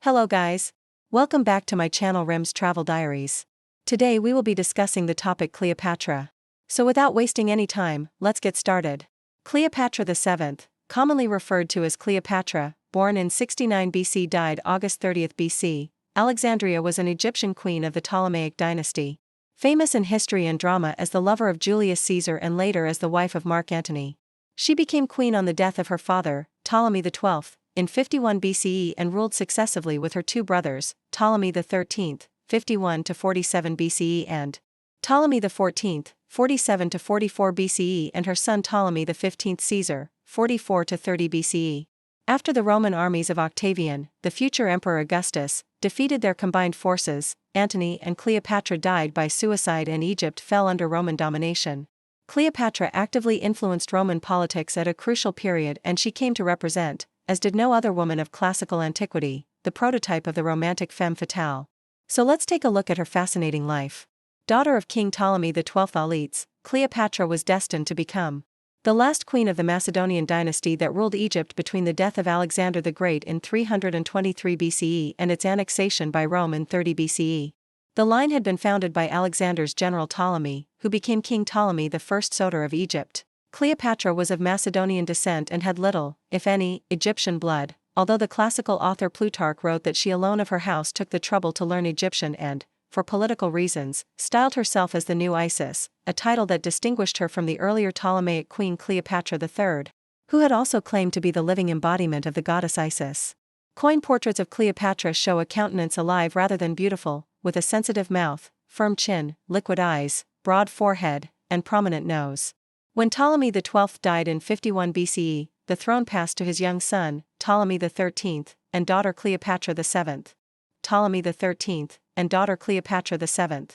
Hello guys. Welcome back to my channel Rim's Travel Diaries. Today we will be discussing the topic Cleopatra. So without wasting any time, let's get started. Cleopatra VII, commonly referred to as Cleopatra, born in 69 BC, died August 30 BC, Alexandria, was an Egyptian queen of the Ptolemaic Dynasty. Famous in history and drama as the lover of Julius Caesar and later as the wife of Mark Antony. She became queen on the death of her father, Ptolemy XII, in 51 BCE and ruled successively with her two brothers, Ptolemy XIII, 51 to 47 BCE, and Ptolemy XIV, 47 to 44 BCE, and her son Ptolemy XV Caesar, 44 to 30 BCE. After the Roman armies of Octavian, the future Emperor Augustus, defeated their combined forces, Antony and Cleopatra died by suicide and Egypt fell under Roman domination. Cleopatra actively influenced Roman politics at a crucial period, and she came to represent, as did no other woman of classical antiquity, the prototype of the romantic femme fatale. So let's take a look at her fascinating life. Daughter of King Ptolemy XII Auletes, Cleopatra was destined to become the last queen of the Macedonian dynasty that ruled Egypt between the death of Alexander the Great in 323 BCE and its annexation by Rome in 30 BCE. The line had been founded by Alexander's general Ptolemy, who became King Ptolemy I Soter of Egypt. Cleopatra was of Macedonian descent and had little, if any, Egyptian blood, although the classical author Plutarch wrote that she alone of her house took the trouble to learn Egyptian and, for political reasons, styled herself as the new Isis, a title that distinguished her from the earlier Ptolemaic queen Cleopatra III, who had also claimed to be the living embodiment of the goddess Isis. Coin portraits of Cleopatra show a countenance alive rather than beautiful, with a sensitive mouth, firm chin, liquid eyes, broad forehead, and prominent nose. When Ptolemy XII died in 51 BCE, the throne passed to his young son, Ptolemy XIII, and daughter Cleopatra VII. Ptolemy XIII, and daughter Cleopatra VII.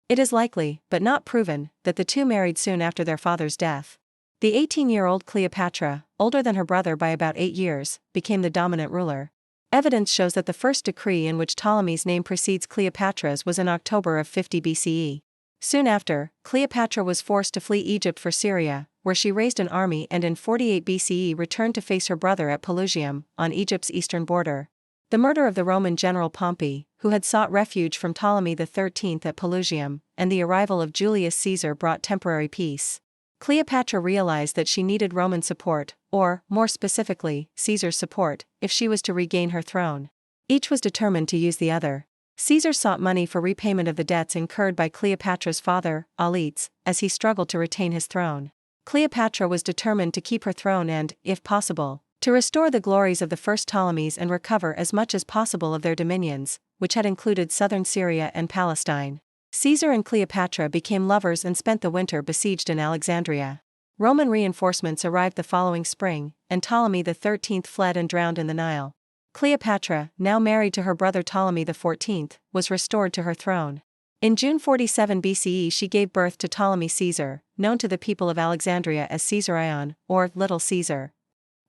It is likely, but not proven, that the two married soon after their father's death. The 18-year-old Cleopatra, older than her brother by about 8 years, became the dominant ruler. Evidence shows that the first decree in which Ptolemy's name precedes Cleopatra's was in October of 50 BCE. Soon after, Cleopatra was forced to flee Egypt for Syria, where she raised an army and in 48 BCE returned to face her brother at Pelusium, on Egypt's eastern border. The murder of the Roman general Pompey, who had sought refuge from Ptolemy XIII at Pelusium, and the arrival of Julius Caesar brought temporary peace. Cleopatra realized that she needed Roman support, or, more specifically, Caesar's support, if she was to regain her throne. Each was determined to use the other. Caesar sought money for repayment of the debts incurred by Cleopatra's father, Auletes, as he struggled to retain his throne. Cleopatra was determined to keep her throne and, if possible, to restore the glories of the first Ptolemies and recover as much as possible of their dominions, which had included southern Syria and Palestine. Caesar and Cleopatra became lovers and spent the winter besieged in Alexandria. Roman reinforcements arrived the following spring, and Ptolemy XIII fled and drowned in the Nile. Cleopatra, now married to her brother Ptolemy XIV, was restored to her throne. In June 47 BCE she gave birth to Ptolemy Caesar, known to the people of Alexandria as Caesarion, or Little Caesar.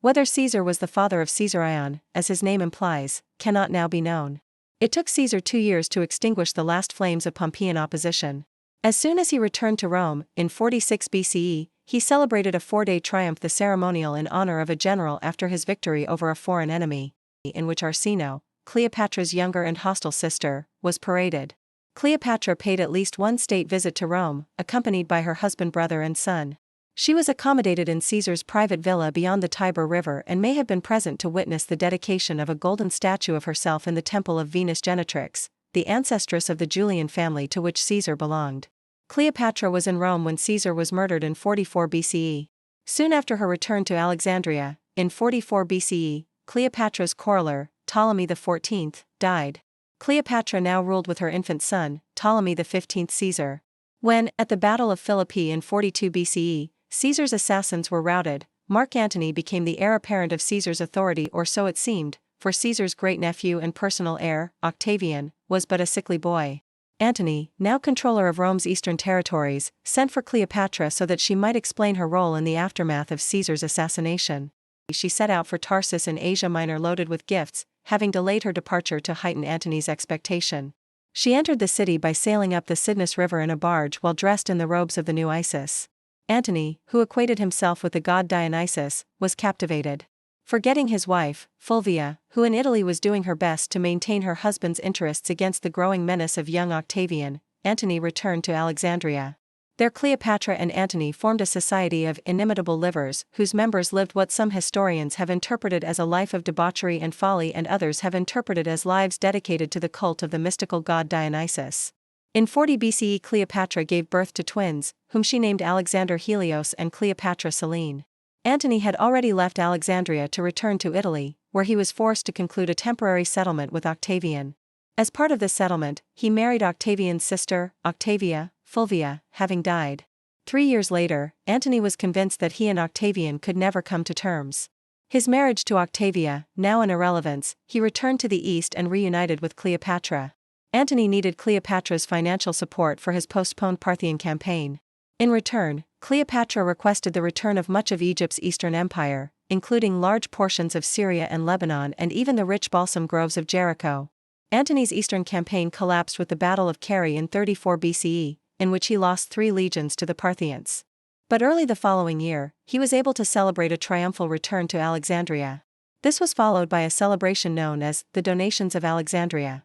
Whether Caesar was the father of Caesarion, as his name implies, cannot now be known. It took Caesar 2 years to extinguish the last flames of Pompeian opposition. As soon as he returned to Rome, in 46 BCE, he celebrated a 4-day triumph, the ceremonial in honor of a general after his victory over a foreign enemy, in which Arsinoe, Cleopatra's younger and hostile sister, was paraded. Cleopatra paid at least one state visit to Rome, accompanied by her husband, brother and son. She was accommodated in Caesar's private villa beyond the Tiber River and may have been present to witness the dedication of a golden statue of herself in the temple of Venus Genitrix, the ancestress of the Julian family to which Caesar belonged. Cleopatra was in Rome when Caesar was murdered in 44 BCE. Soon after her return to Alexandria, in 44 BCE, Cleopatra's coroller, Ptolemy XIV, died. Cleopatra now ruled with her infant son, Ptolemy XV Caesar. When, at the Battle of Philippi in 42 BCE, Caesar's assassins were routed, Mark Antony became the heir apparent of Caesar's authority, or so it seemed, for Caesar's great-nephew and personal heir, Octavian, was but a sickly boy. Antony, now controller of Rome's eastern territories, sent for Cleopatra so that she might explain her role in the aftermath of Caesar's assassination. She set out for Tarsus in Asia Minor loaded with gifts, having delayed her departure to heighten Antony's expectation. She entered the city by sailing up the Cydnus River in a barge while dressed in the robes of the new Isis. Antony, who equated himself with the god Dionysus, was captivated. Forgetting his wife, Fulvia, who in Italy was doing her best to maintain her husband's interests against the growing menace of young Octavian, Antony returned to Alexandria. There Cleopatra and Antony formed a society of inimitable livers whose members lived what some historians have interpreted as a life of debauchery and folly and others have interpreted as lives dedicated to the cult of the mystical god Dionysus. In 40 BCE Cleopatra gave birth to twins, whom she named Alexander Helios and Cleopatra Selene. Antony had already left Alexandria to return to Italy, where he was forced to conclude a temporary settlement with Octavian. As part of this settlement, he married Octavian's sister, Octavia, Fulvia, having died. 3 years later, Antony was convinced that he and Octavian could never come to terms. His marriage to Octavia, now an irrelevance, he returned to the east and reunited with Cleopatra. Antony needed Cleopatra's financial support for his postponed Parthian campaign. In return, Cleopatra requested the return of much of Egypt's eastern empire, including large portions of Syria and Lebanon and even the rich balsam groves of Jericho. Antony's eastern campaign collapsed with the Battle of Carrhae in 34 BCE, in which he lost 3 legions to the Parthians. But early the following year, he was able to celebrate a triumphal return to Alexandria. This was followed by a celebration known as the Donations of Alexandria.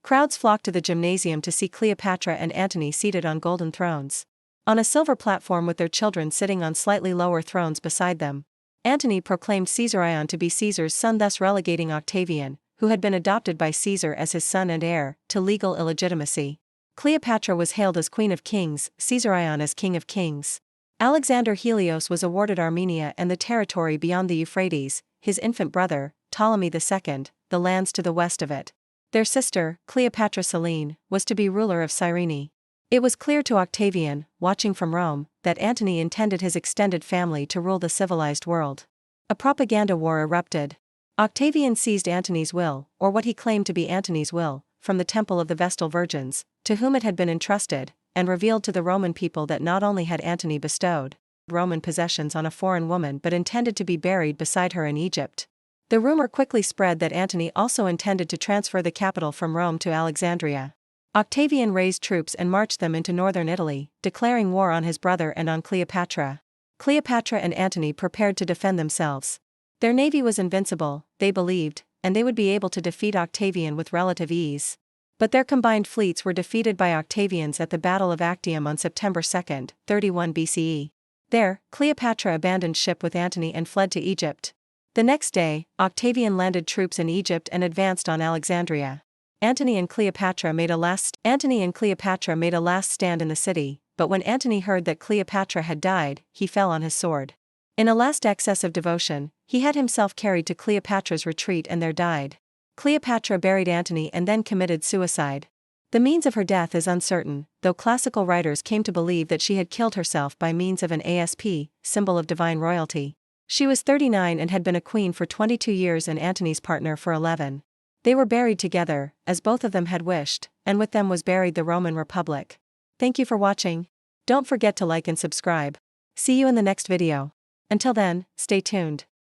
Crowds flocked to the gymnasium to see Cleopatra and Antony seated on golden thrones. On a silver platform with their children sitting on slightly lower thrones beside them, Antony proclaimed Caesarion to be Caesar's son, thus relegating Octavian, who had been adopted by Caesar as his son and heir, to legal illegitimacy. Cleopatra was hailed as Queen of Kings, Caesarion as King of Kings. Alexander Helios was awarded Armenia and the territory beyond the Euphrates, his infant brother, Ptolemy II, the lands to the west of it. Their sister, Cleopatra Selene, was to be ruler of Cyrene. It was clear to Octavian, watching from Rome, that Antony intended his extended family to rule the civilized world. A propaganda war erupted. Octavian seized Antony's will, or what he claimed to be Antony's will, from the temple of the Vestal Virgins, to whom it had been entrusted, and revealed to the Roman people that not only had Antony bestowed Roman possessions on a foreign woman but intended to be buried beside her in Egypt. The rumor quickly spread that Antony also intended to transfer the capital from Rome to Alexandria. Octavian raised troops and marched them into northern Italy, declaring war on his brother and on Cleopatra. Cleopatra and Antony prepared to defend themselves. Their navy was invincible, they believed, and they would be able to defeat Octavian with relative ease. But their combined fleets were defeated by Octavian's at the Battle of Actium on September 2, 31 BCE. There, Cleopatra abandoned ship with Antony and fled to Egypt. The next day, Octavian landed troops in Egypt and advanced on Alexandria. Antony and Cleopatra made a last stand in the city, but when Antony heard that Cleopatra had died, he fell on his sword. In a last excess of devotion, he had himself carried to Cleopatra's retreat and there died. Cleopatra buried Antony and then committed suicide. The means of her death is uncertain, though classical writers came to believe that she had killed herself by means of an asp, symbol of divine royalty. She was 39 and had been a queen for 22 years and Antony's partner for 11. They were buried together, as both of them had wished, and with them was buried the Roman Republic. Thank you for watching. Don't forget to like and subscribe. See you in the next video. Until then, stay tuned.